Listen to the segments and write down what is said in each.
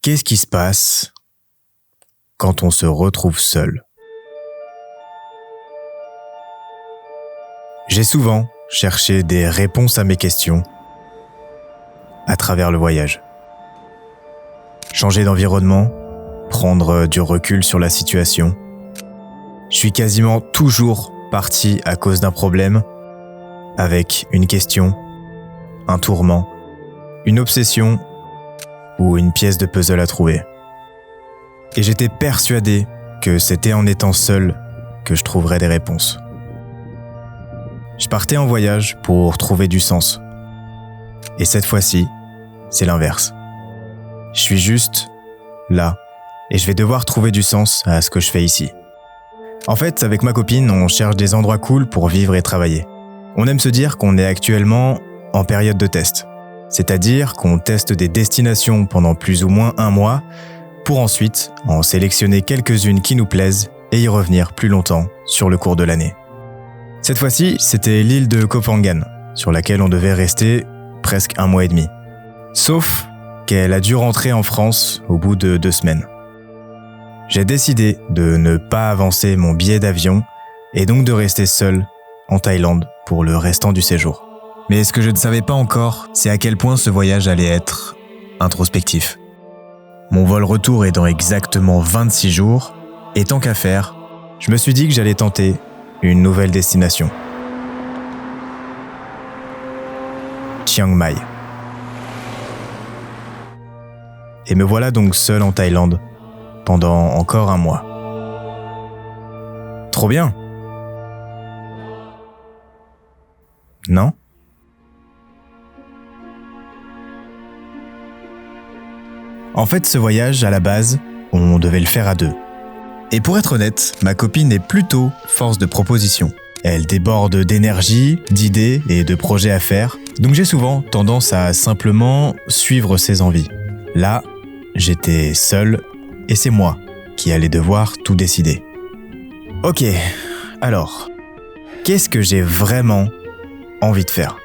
Qu'est-ce qui se passe quand on se retrouve seul? J'ai souvent cherché des réponses à mes questions à travers le voyage. Changer d'environnement, prendre du recul sur la situation. Je suis quasiment toujours parti à cause d'un problème, avec une question, un tourment, une obsession ou une pièce de puzzle à trouver. Et j'étais persuadé que c'était en étant seul que je trouverais des réponses. Je partais en voyage pour trouver du sens. Et cette fois-ci, c'est l'inverse. Je suis juste là et je vais devoir trouver du sens à ce que je fais ici. En fait, avec ma copine, on cherche des endroits cool pour vivre et travailler. On aime se dire qu'on est actuellement en période de test. C'est-à-dire qu'on teste des destinations pendant plus ou moins 1 mois pour ensuite en sélectionner quelques-unes qui nous plaisent et y revenir plus longtemps sur le cours de l'année. Cette fois-ci, c'était l'île de Koh Phangan, sur laquelle on devait rester presque 1 mois et demi. Sauf qu'elle a dû rentrer en France au bout de 2 semaines. J'ai décidé de ne pas avancer mon billet d'avion et donc de rester seul en Thaïlande pour le restant du séjour. Mais ce que je ne savais pas encore, c'est à quel point ce voyage allait être introspectif. Mon vol retour est dans exactement 26 jours, et tant qu'à faire, je me suis dit que j'allais tenter une nouvelle destination. Chiang Mai. Et me voilà donc seul en Thaïlande, pendant encore 1 mois. Trop bien! Non? En fait, ce voyage, à la base, on devait le faire à 2. Et pour être honnête, ma copine est plutôt force de proposition. Elle déborde d'énergie, d'idées et de projets à faire, donc j'ai souvent tendance à simplement suivre ses envies. Là, j'étais seul et c'est moi qui allais devoir tout décider. Ok, alors, qu'est-ce que j'ai vraiment envie de faire?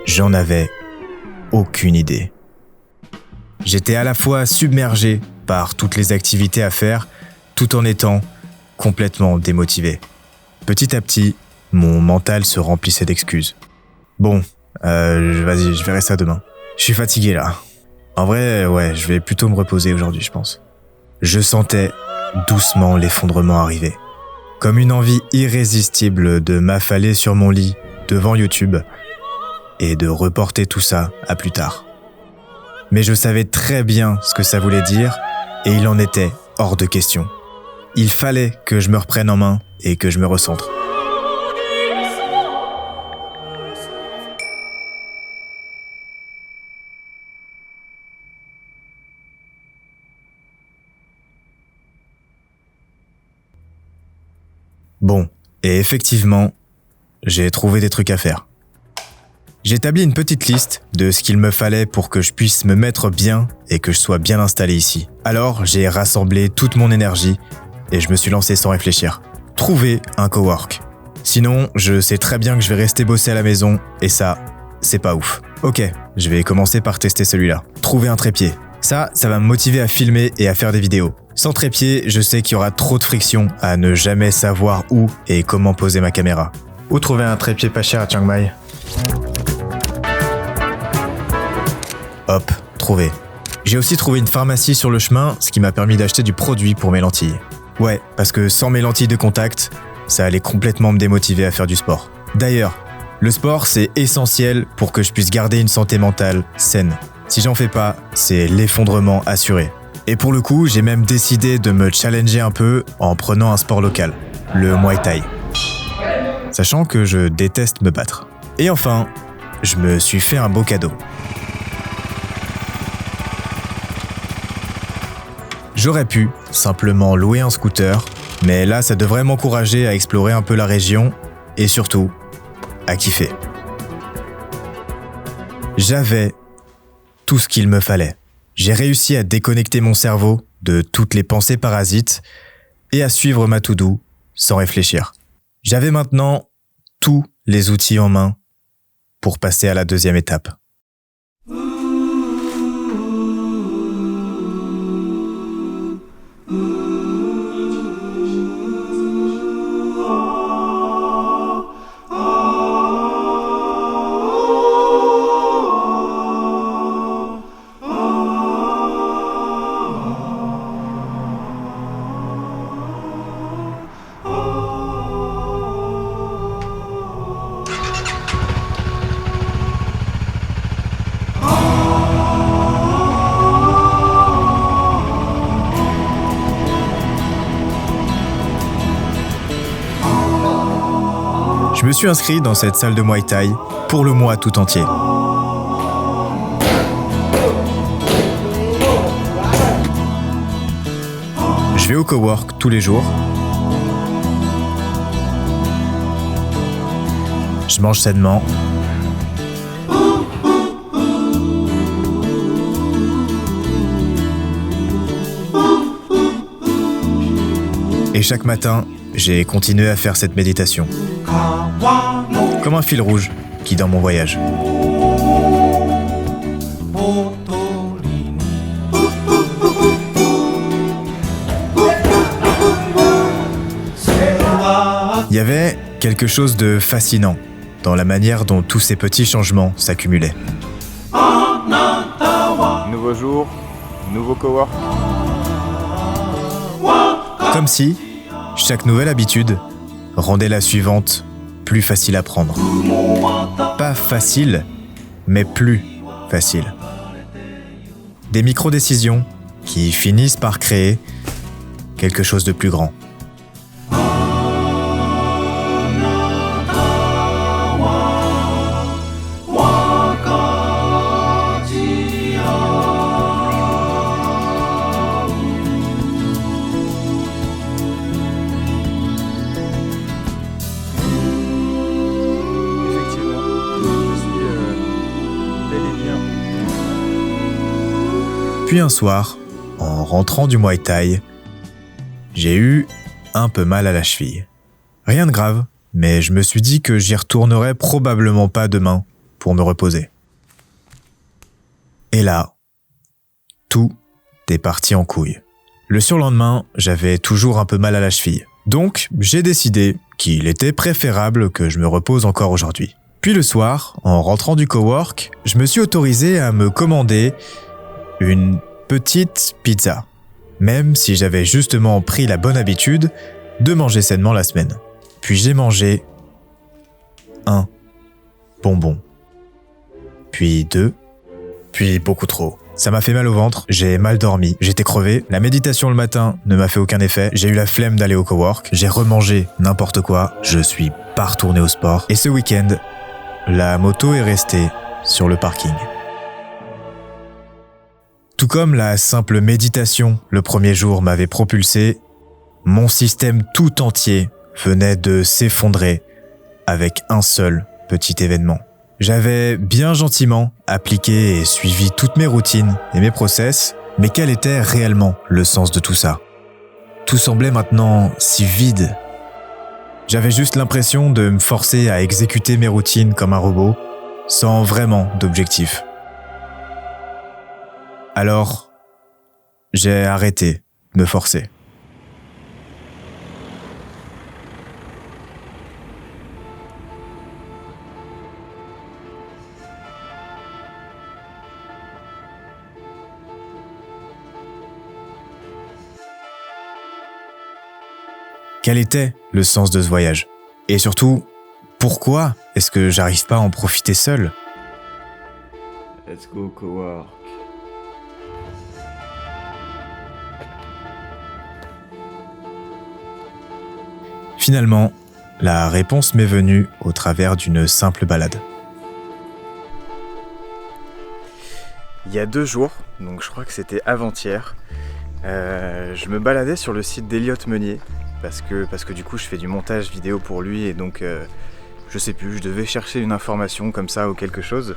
J'en avais aucune idée. J'étais à la fois submergé par toutes les activités à faire, tout en étant complètement démotivé. Petit à petit, mon mental se remplissait d'excuses. Bon, vas-y, je verrai ça demain. Je suis fatigué là. En vrai, ouais, je vais plutôt me reposer aujourd'hui, je pense. Je sentais doucement l'effondrement arriver. Comme une envie irrésistible de m'affaler sur mon lit devant YouTube et de reporter tout ça à plus tard. Mais je savais très bien ce que ça voulait dire et il en était hors de question. Il fallait que je me reprenne en main et que je me recentre. Bon, et effectivement, j'ai trouvé des trucs à faire. J'ai établi une petite liste de ce qu'il me fallait pour que je puisse me mettre bien et que je sois bien installé ici. Alors, j'ai rassemblé toute mon énergie et je me suis lancé sans réfléchir. Trouver un cowork. Sinon, je sais très bien que je vais rester bosser à la maison et ça, c'est pas ouf. Ok, je vais commencer par tester celui-là. Trouver un trépied. Ça va me motiver à filmer et à faire des vidéos. Sans trépied, je sais qu'il y aura trop de friction à ne jamais savoir où et comment poser ma caméra. Où trouver un trépied pas cher à Chiang Mai? Hop, trouvé. J'ai aussi trouvé une pharmacie sur le chemin, ce qui m'a permis d'acheter du produit pour mes lentilles. Ouais, parce que sans mes lentilles de contact, ça allait complètement me démotiver à faire du sport. D'ailleurs, le sport, c'est essentiel pour que je puisse garder une santé mentale saine. Si j'en fais pas, c'est l'effondrement assuré. Et pour le coup, j'ai même décidé de me challenger un peu en prenant un sport local, le Muay Thai. Sachant que je déteste me battre. Et enfin, je me suis fait un beau cadeau. J'aurais pu simplement louer un scooter, mais là, ça devrait m'encourager à explorer un peu la région et surtout, à kiffer. J'avais tout ce qu'il me fallait. J'ai réussi à déconnecter mon cerveau de toutes les pensées parasites et à suivre ma to-do sans réfléchir. J'avais maintenant tous les outils en main pour passer à la 2e étape. me suis inscrit dans cette salle de Muay Thai pour le mois tout entier. Je vais au cowork tous les jours. Je mange sainement. Et chaque matin, j'ai continué à faire cette méditation. Comme un fil rouge qui guide mon voyage. Il y avait quelque chose de fascinant dans la manière dont tous ces petits changements s'accumulaient. Nouveau jour, nouveau cowork. Comme si chaque nouvelle habitude rendait la suivante plus facile à prendre. Pas facile, mais plus facile. Des micro-décisions qui finissent par créer quelque chose de plus grand. Puis un soir, en rentrant du Muay Thai, j'ai eu un peu mal à la cheville. Rien de grave, mais je me suis dit que j'y retournerais probablement pas demain pour me reposer. Et là, tout est parti en couille. Le surlendemain, j'avais toujours un peu mal à la cheville. Donc, j'ai décidé qu'il était préférable que je me repose encore aujourd'hui. Puis le soir, en rentrant du cowork, je me suis autorisé à me commander une petite pizza, même si j'avais justement pris la bonne habitude de manger sainement la semaine. Puis j'ai mangé un bonbon, puis deux, puis beaucoup trop. Ça m'a fait mal au ventre, j'ai mal dormi, j'étais crevé, la méditation le matin ne m'a fait aucun effet, j'ai eu la flemme d'aller au cowork, j'ai remangé n'importe quoi, je suis pas retourné au sport, et ce week-end, la moto est restée sur le parking. Tout comme la simple méditation le premier jour m'avait propulsé, mon système tout entier venait de s'effondrer avec un seul petit événement. J'avais bien gentiment appliqué et suivi toutes mes routines et mes process, mais quel était réellement le sens de tout ça ? Tout semblait maintenant si vide. J'avais juste l'impression de me forcer à exécuter mes routines comme un robot, sans vraiment d'objectif. Alors, j'ai arrêté de me forcer. Quel était le sens de ce voyage ? Et surtout, pourquoi est-ce que j'arrive pas à en profiter seul ? Let's go cowork. Finalement, la réponse m'est venue au travers d'une simple balade. Il y a 2 jours, donc je crois que c'était avant-hier, je me baladais sur le site d'Elliott Meunier parce que du coup je fais du montage vidéo pour lui et donc je sais plus, je devais chercher une information comme ça ou quelque chose.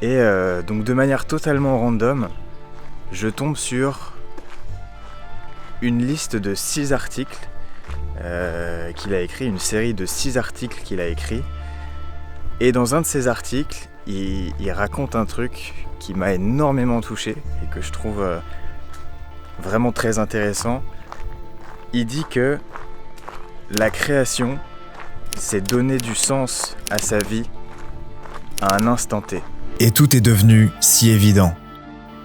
Et donc de manière totalement random, je tombe sur une liste de 6 articles qu'il a écrit, une série de 6 articles qu'il a écrit. Et dans un de ces articles, il raconte un truc qui m'a énormément touché et que je trouve vraiment très intéressant. Il dit que la création, c'est donner du sens à sa vie à un instant T. Et tout est devenu si évident.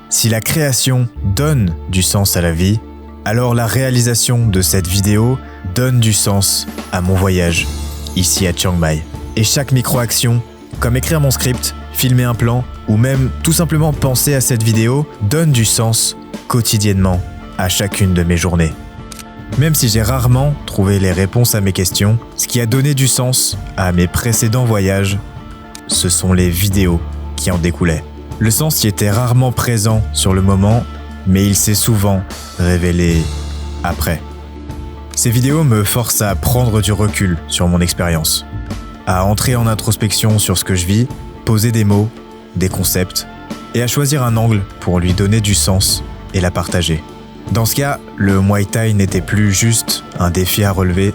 Si la création donne du sens à la vie, alors la réalisation de cette vidéo donne du sens à mon voyage, ici à Chiang Mai. Et chaque micro-action, comme écrire mon script, filmer un plan, ou même tout simplement penser à cette vidéo, donne du sens quotidiennement à chacune de mes journées. Même si j'ai rarement trouvé les réponses à mes questions, ce qui a donné du sens à mes précédents voyages, ce sont les vidéos qui en découlaient. Le sens y était rarement présent sur le moment, mais il s'est souvent révélé après. Ces vidéos me forcent à prendre du recul sur mon expérience, à entrer en introspection sur ce que je vis, poser des mots, des concepts, et à choisir un angle pour lui donner du sens et la partager. Dans ce cas, le Muay Thai n'était plus juste un défi à relever,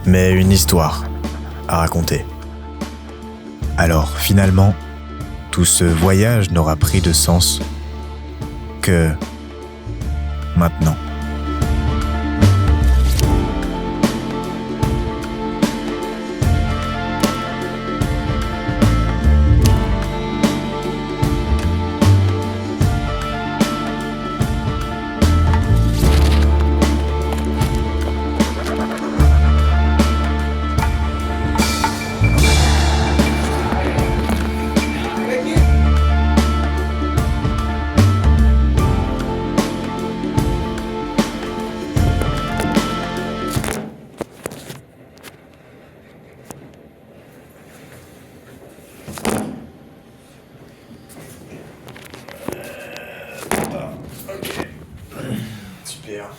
mais une histoire à raconter. Alors finalement, tout ce voyage n'aura pris de sens que maintenant. Super.